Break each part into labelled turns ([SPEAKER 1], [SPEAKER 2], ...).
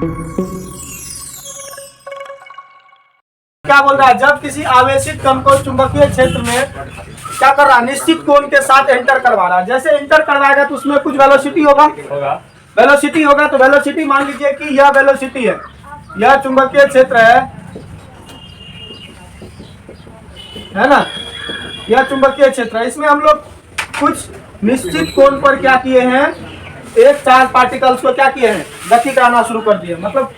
[SPEAKER 1] क्या बोल रहा है, जब किसी आवेशित कण को चुंबकीय क्षेत्र में क्या कर रहा है, निश्चित कोण के साथ एंटर करवा रहा है। जैसे एंटर करवाएगा तो उसमें कुछ वेलोसिटी होगा, वेलोसिटी होगा। तो वेलोसिटी मान लीजिए कि यह वेलोसिटी है, यह चुंबकीय क्षेत्र है ना, यह चुंबकीय क्षेत्र है। इसमें हम लोग कुछ निश्चित कोण पर क्या किए हैं, एक चार्ज पार्टिकल्स को क्या किए हैं, गति कराना शुरू कर दिए, मतलब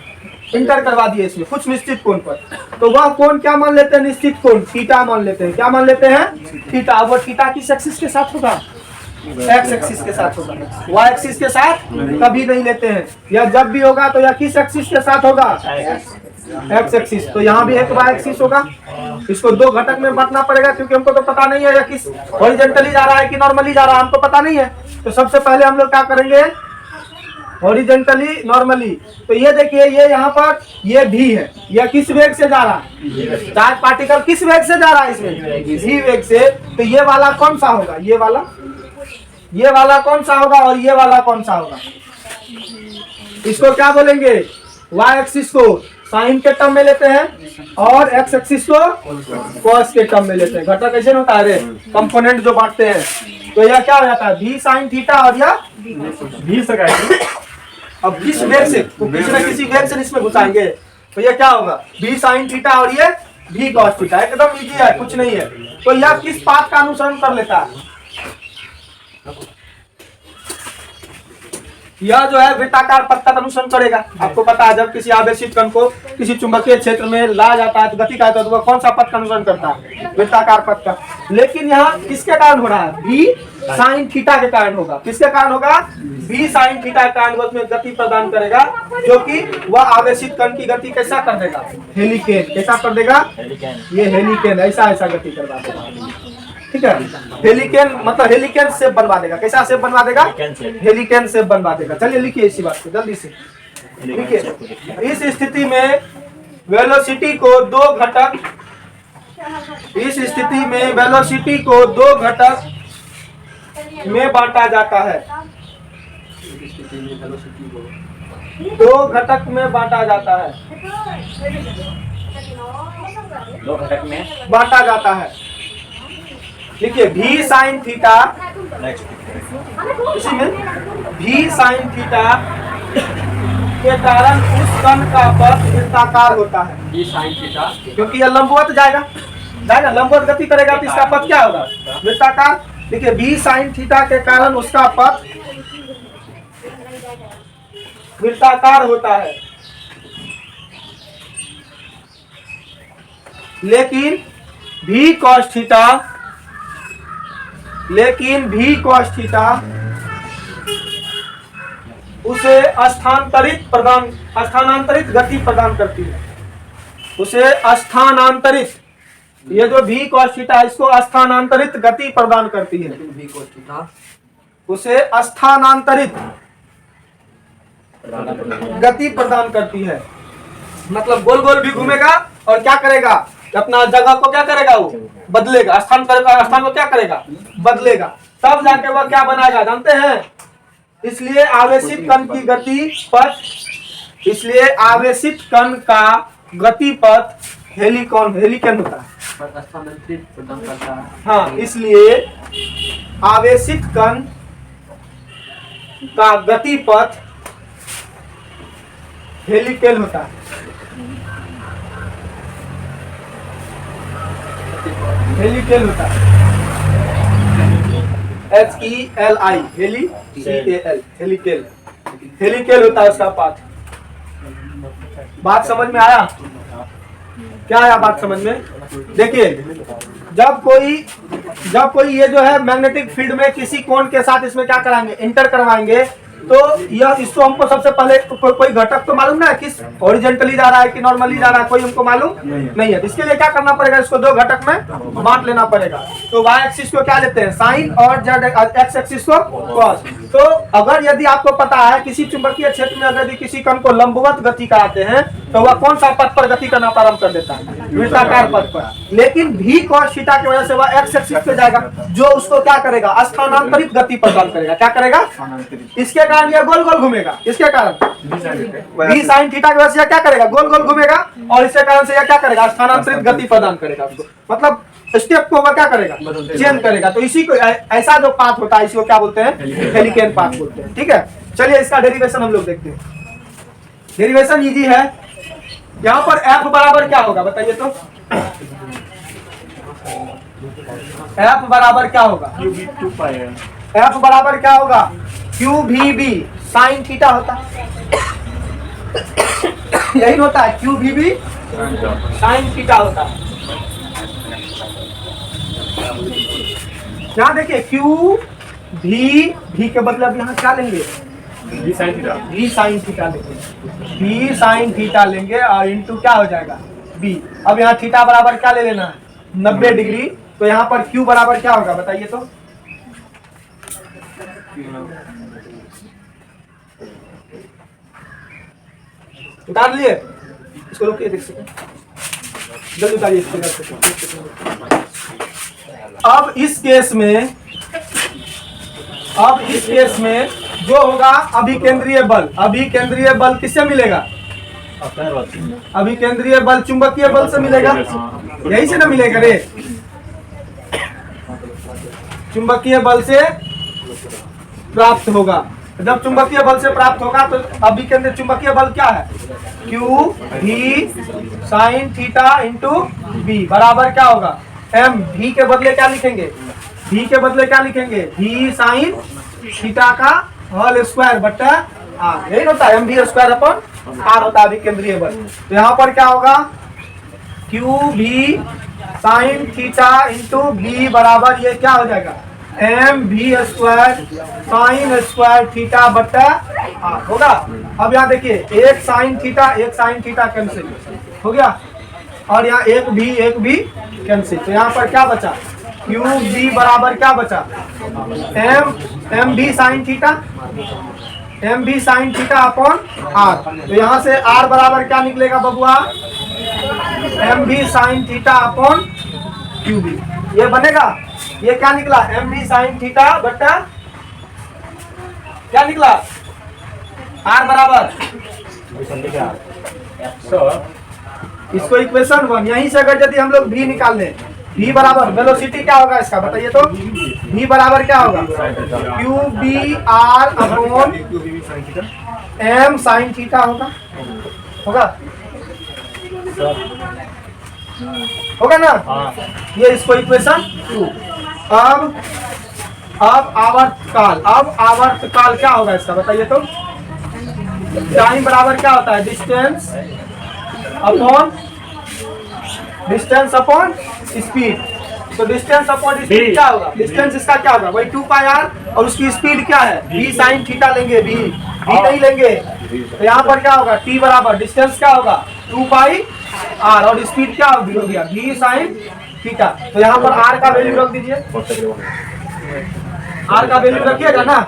[SPEAKER 1] इंटर करवा दिए इसमें कुछ निश्चित कोण पर। तो वह कोण क्या मान लेते हैं, निश्चित कोण थीटा मान लेते हैं। क्या मान लेते हैं, थीटा। वो थीटा किस एक्सिस के साथ होगा, एक्स एक्सिस के साथ होगा, वाई एक्सिस के साथ कभी नहीं लेते हैं। यह जब भी होगा तो यह किस एक्सिस के साथ होगा, एक्स एक्सिस। तो यहाँ भी एक वाई एक्सिस होगा। इसको दो घटक में बांटना पड़ेगा क्योंकि हमको तो पता नहीं है यह किस हॉरिजॉन्टली जा रहा है कि नॉर्मली जा रहा है, हमको पता नहीं है। तो सबसे पहले हम लोग क्या करेंगे, हॉरिजॉन्टली नॉर्मली। तो ये देखिए, ये यहाँ पर ये भी है, यह किस वेग से जा रहा है, चार्ज पार्टिकल किस वेग से जा रहा है, इसमें भी वेग से। तो ये वाला कौन सा होगा, ये वाला कौन सा होगा और ये वाला कौन सा होगा। इसको क्या बोलेंगे, वाई एक्सिस को साइन के टर्म में लेते हैं और एक्स एक्सिस को कॉस के टर्म में लेते हैं। घटक कैसे होता है, कंपोनेंट जो बांटते हैं। तो यह क्या हो जाता है, भी साइन थीटा और यह भी सका। अब किस वेग से, किसी न किसी वेग से इसमें घुसाएंगे तो ये क्या होगा, भी साइन थीटा और ये भी कॉस थीटा। एकदम इजी है, कुछ नहीं है। तो यह किस पाथ का अनुसरण कर लेता है, यह जो है वृत्ताकार पथ का अनुसरण करेगा। आपको पता है जब किसी आवेशित कण को किसी चुंबकीय क्षेत्र में लाया जाता है तो गति का है तो वह कौन सा पथ का अनुसरण करता है, वृत्ताकार पथ का। लेकिन यहाँ किसके कारण हो रहा है, भी साइन थीटा के कारण होगा। किसके कारण होगा, भी साइन थीटा के कारण उसमें गति प्रदान करेगा, जो कि वह आवेशित कण की गति कैसा कर देगा, हेलिकेन। कैसा कर देगा, ये हेलिकेन ऐसा गति करवा देगा। ठीक है, हेलिकेन मतलब हेलिकेन शेप बनवा देगा। कैसा शेप बनवा देगा, हेलिकेन शेप बनवा देगा। चलिए लिखिए इसी बात को जल्दी से। ठीक है, इस स्थिति में वेलोसिटी को दो घटक, इस स्थिति में वेलोसिटी को दो घटक में बांटा जाता है, दो घटक में बांटा जाता है,
[SPEAKER 2] दो घटक में
[SPEAKER 1] बांटा जाता है। देखिए भी साइन थीटा, इसी में भी साइन थीटा के कारण उस कण का पथ वृत्ताकार होता है। भी साइन थीटा क्योंकि यह लंबवत जाएगा, लंबवत गति करेगा तो इसका पथ क्या होगा, वृत्ताकार। देखिए भी साइन थीटा के कारण उसका पथ वृत्ताकार होता है। लेकिन भी कॉस थीटा, लेकिन भी कॉस थीटा उसे स्थानांतरित गति प्रदान करती है। उसे स्थानांतरित, ये जो भी कॉस थीटा है इसको स्थानांतरित गति प्रदान करती है। भी कॉस थीटा उसे स्थानांतरित गति प्रदान करती है, मतलब गोल गोल भी घूमेगा और क्या करेगा, अपना जगह को क्या करेगा, वो बदलेगा, स्थान करेगा, स्थान को क्या करेगा, बदलेगा। तब जाके वह क्या बनाएगा जानते हैं। इसलिए आवेशित कण की गति पथ, इसलिए आवेशित कण का गति पथ हेलिकन होता है, स्थानांतरित प्रदान करता है। हाँ, इसलिए आवेशित कण का गति पथ हेलिकल होता है। हेलिकल होता है, HELI, हेलिकल, हेलिकल होता है उसका पाथ। बात समझ में आया, क्या आया बात समझ में। देखिए जब कोई ये जो है मैग्नेटिक फील्ड में किसी कोण के साथ इसमें क्या कराएंगे, इंटर करवाएंगे, तो यह इसको हमको सबसे पहले कोई घटक तो मालूम ना है किस हॉरिजॉन्टली जा रहा है कि नॉर्मली जा रहा है, कोई हमको मालूम नहीं है। इसके लिए क्या करना पड़ेगा, इसको दो घटक में बांट लेना पड़ेगा। तो वाई एक्सिस को क्या लेते हैं, साइन, और जेड एक्स एक्सिस को कॉस। तो अगर यदि आपको पता है किसी चुंबकीय क्षेत्र में अगर किसी कण को लंबवत गति कराते हैं तो वह कौन सा पथ पर गति करना प्रारंभ कर देता है? वृत्ताकार पथ पर। लेकिन भी cos थीटा की वजह से वह x एक्सिस पे जाएगा, जो उसको क्या करेगा? स्थानांतरित गति प्रदान करेगा। क्या करेगा? इसके कारण यह गोल गोल घूमेगा। इसके कारण भी sin थीटा की वजह से यह क्या करेगा? गोल गोल घूमेगा, और इसके कारण से यह क्या करेगा? स्थानांतरित गति प्रदान करेगा उसको। मतलब स्टेप को वह क्या करेगा? चेंज करेगा। तो इसी को ऐसा जो पाथ होता है, इसी को क्या बोलते हैं? हेलिकेन पाथ बोलते हैं। ठीक है, चलिए इसका डेरिवेशन हम लोग देखते हैं। डेरिवेशन इजी है। यहाँ पर f बराबर क्या होगा बताइए तो? f बराबर क्या होगा? f बराबर क्या होगा? QVB साइन थीटा होता है, यही होता है। QVB साइन थीटा होता है। यहाँ देखिए QV के मतलब यहाँ क्या लेंगे? V साइन थीटा लेंगे। V साइन थीटा लेंगे और इनटू क्या हो जाएगा? B। अब यहाँ थीटा बराबर क्या ले लेना है? 90 डिग्री। तो यहाँ पर Q बराबर क्या होगा बताइए तो? उतार लिए इसको, रोकिए देख सकते, जल्दी उतारिए इसको। अब इस केस में जो होगा अभिकेंद्रीय बल, अभिकेंद्रीय बल किससे मिलेगा? अभिकेंद्रीय बल चुंबकीय बल से मिलेगा। यही से ना मिलेगा रे? चुंबकीय बल से प्राप्त होगा। जब चुंबकीय बल से प्राप्त होगा तो अभिकेंद्रीय चुंबकीय बल क्या है? Q V sine theta into B बराबर क्या होगा? M। V के बदले क्या लिखेंगे? V के बदले क्या लिखेंगे? V साइन थीटा का होल स्क्वायर बट्टा R। यही होता है MV स्क्वायर अपन R होता है अभिकेंद्रीय बल। तो यहाँ पर क्या होगा? QV sine theta into B बराबर ये क्या हो जाएगा? MV square sine square theta बट्टा R होगा। अब यहाँ देखिए एक साइन थीटा कैंसिल हो गया, और यहाँ एक भी कैंसिल। तो यहाँ पर क्या बचा? QV बराबर क्या बचा? MV sine theta upon R। तो यहाँ से R बराबर क्या निकलेगा बबुआ? MV sine theta upon QV। ये बनेगा। ये क्या निकला? MV साइन थीटा बट्टा क्या निकला? R बराबर इसको इक्वेशन 1। यहीं से अगर यदि हम लोग V निकाल लें, V बराबर वेलोसिटी क्या होगा इसका बताइए तो? V बराबर क्या होगा? QBR upon M sine theta होगा ना? ये इसको इक्वेशन 2। अब आवर्त काल क्या होगा इसका बताइए तो? टाइम बराबर क्या होता है? Distance upon speed. तो डिस्टेंस अपॉन स्पीड क्या होगा? डिस्टेंस इसका क्या होगा? वही 2πr, और उसकी स्पीड क्या है? V साइन थीटा लेंगे। V नहीं लेंगे। तो यहाँ पर क्या होगा? T बराबर डिस्टेंस क्या होगा? 2πr, और स्पीड क्या हो गया? V sine theta. तो यहाँ पर R का वैल्यू रख दीजिए। R का वैल्यू रखिएगा ना।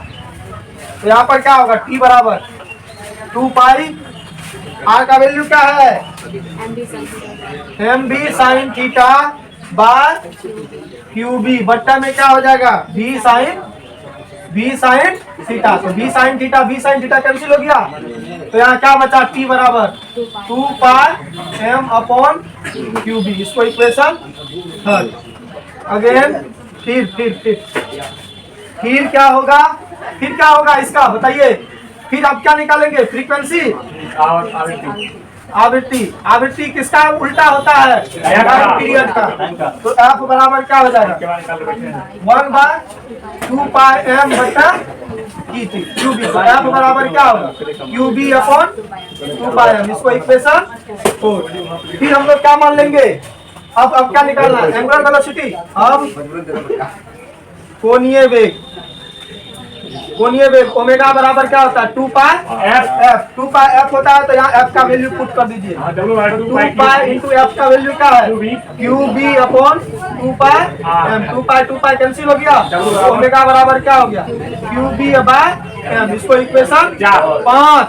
[SPEAKER 1] तो यहाँ पर क्या होगा? T बराबर 2π, R का वैल्यू क्या है? MV sine theta by QB बट्टा में क्या हो जाएगा? V sine theta. तो V साइन थीटा कैंसिल हो गया। तो यहाँ क्या बचा? T बराबर 2πm अपॉन QB। इसको इक्वेशन 3। अगेन फिर क्या होगा? इसका बताइए। फिर आप क्या निकालेंगे? फ्रीक्वेंसी, आवृत्ति किसका उल्टा होता है? पीरियड का। तो F बराबर क्या हो जाएगा? 1/2πm बट्टा QB। F बराबर क्या होगा? QB upon 2πm। इसको इक्वेशन 4। फिर हम लोग क्या मान लेंगे? अब क्या निकालना है? Angular velocity. अब कोणीय वेग ओमेगा बराबर क्या होता है? 2πf होता है। तो यहाँ f का वैल्यू पुट कर दीजिए। 2π इंटू f का वैल्यू क्या है? QB upon 2πm। 2π कैंसिल हो गया। ओमेगा बराबर क्या हो गया? QB by m। इसको इक्वेशन 5।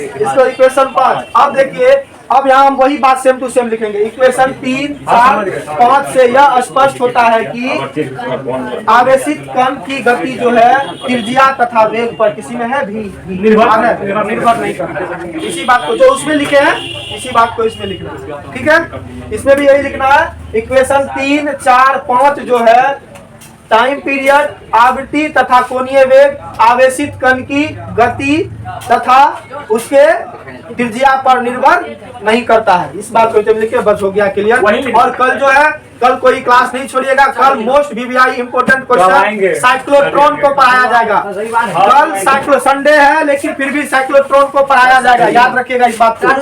[SPEAKER 1] इसको इक्वेशन 5। अब देखिए, अब यहाँ हम वही बात सेम टू सेम लिखेंगे। इक्वेशन 3, 4, 5 से यह स्पष्ट होता है कि आवेशित कण की गति जो है त्रिज्या तथा वेग पर किसी में है भी निर्भर नहीं करता। इसी बात को जो उसमें लिखे हैं इसी बात को इसमें लिखना है, ठीक है। इसमें भी यही लिखना है। इक्वेशन 3, 4, 5 जो है टाइम पीरियड, आवृत्ति तथा कोणीय वेग आवेशित कण की गति तथा उसके त्रिज्या पर निर्भर नहीं करता है। इस बात को जब लिखे बस हो गया क्लियर। और कल जो है, कल कोई क्लास नहीं छोड़िएगा। कल most VVI important question cyclotron को पढ़ाया जाएगा। कल संडे है लेकिन फिर भी साइक्लोट्रॉन को पढ़ाया जाएगा, याद रखिएगा इस बात को।